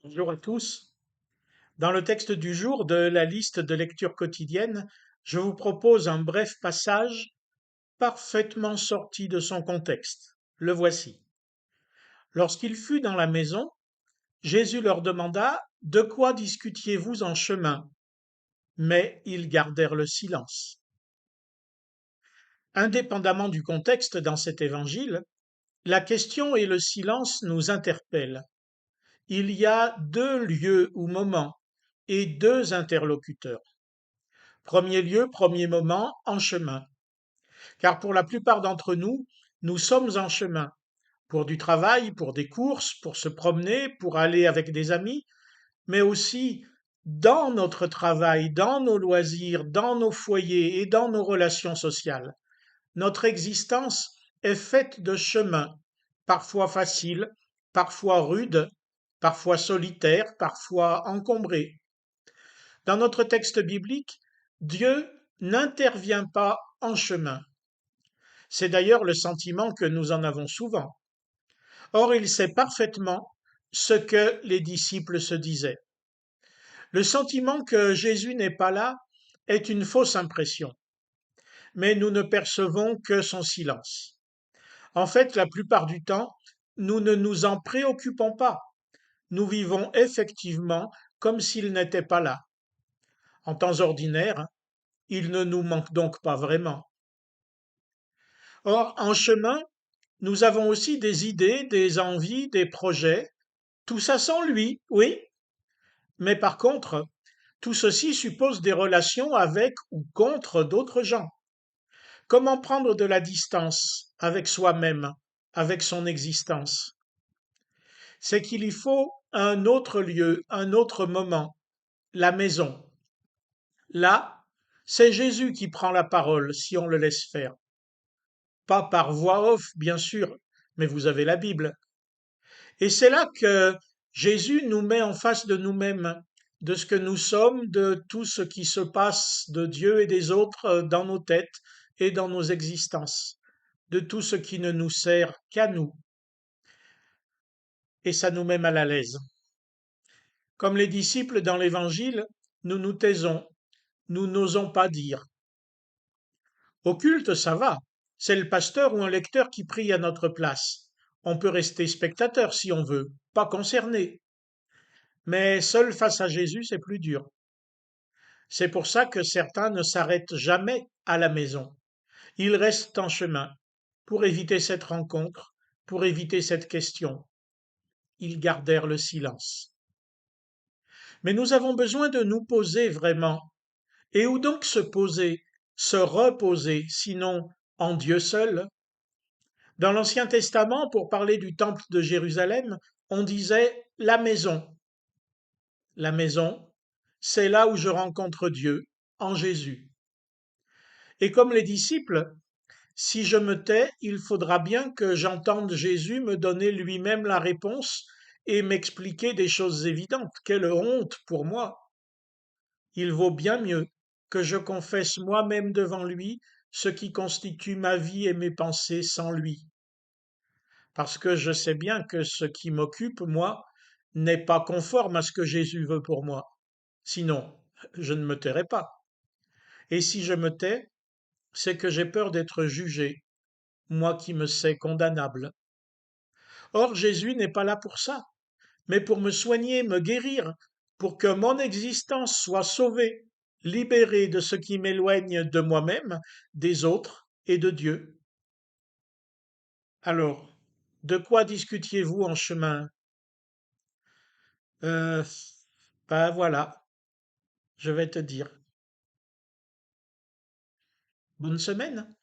Bonjour à tous. Dans le texte du jour de la liste de lecture quotidienne, je vous propose un bref passage parfaitement sorti de son contexte. Le voici. Lorsqu'il fut dans la maison, Jésus leur demanda: De quoi discutiez-vous en chemin? Mais ils gardèrent le silence. Indépendamment du contexte dans cet évangile, la question et le silence nous interpellent. Il y a deux lieux ou moments et deux interlocuteurs. Premier lieu, premier moment, en chemin. Car pour la plupart d'entre nous, nous sommes en chemin. Pour du travail, pour des courses, pour se promener, pour aller avec des amis, mais aussi dans notre travail, dans nos loisirs, dans nos foyers et dans nos relations sociales. Notre existence est faite de chemins, parfois faciles, parfois rudes, parfois solitaires, parfois encombrés. Dans notre texte biblique, Dieu n'intervient pas en chemin. C'est d'ailleurs le sentiment que nous en avons souvent. Or, il sait parfaitement ce que les disciples se disaient. Le sentiment que Jésus n'est pas là est une fausse impression, mais nous ne percevons que son silence. En fait, la plupart du temps, nous ne nous en préoccupons pas. Nous vivons effectivement comme s'il n'était pas là. En temps ordinaire, il ne nous manque donc pas vraiment. Or, en chemin, nous avons aussi des idées, des envies, des projets, tout ça sans lui, oui, mais par contre, tout ceci suppose des relations avec ou contre d'autres gens. Comment prendre de la distance avec soi-même, avec son existence? C'est qu'il y faut un autre lieu, un autre moment, la maison. Là, c'est Jésus qui prend la parole si on le laisse faire. Pas par voix off, bien sûr, mais vous avez la Bible. Et c'est là que Jésus nous met en face de nous-mêmes, de ce que nous sommes, de tout ce qui se passe de Dieu et des autres dans nos têtes et dans nos existences, de tout ce qui ne nous sert qu'à nous. Et ça nous met mal à l'aise. Comme les disciples dans l'Évangile, nous nous taisons, nous n'osons pas dire. Au culte, ça va. C'est le pasteur ou un lecteur qui prie à notre place. On peut rester spectateur si on veut, pas concerné. Mais seul face à Jésus, c'est plus dur. C'est pour ça que certains ne s'arrêtent jamais à la maison. Ils restent en chemin pour éviter cette rencontre, pour éviter cette question. Ils gardèrent le silence. Mais nous avons besoin de nous poser vraiment. Et où donc se poser, se reposer, sinon en Dieu seul? Dans l'Ancien Testament, pour parler du temple de Jérusalem, on disait la maison. La maison, c'est là où je rencontre Dieu, en Jésus. Et comme les disciples, si je me tais, il faudra bien que j'entende Jésus me donner lui-même la réponse et m'expliquer des choses évidentes. Quelle honte pour moi! Il vaut bien mieux que je confesse moi-même devant lui ce qui constitue ma vie et mes pensées sans lui. Parce que je sais bien que ce qui m'occupe, moi, n'est pas conforme à ce que Jésus veut pour moi. Sinon, je ne me tairai pas. Et si je me tais, c'est que j'ai peur d'être jugé, moi qui me sais condamnable. Or, Jésus n'est pas là pour ça, mais pour me soigner, me guérir, pour que mon existence soit sauvée, libérée de ce qui m'éloigne de moi-même, des autres et de Dieu. Alors, de quoi discutiez-vous en chemin? Euh, ben voilà, je vais te dire. Bonne semaine.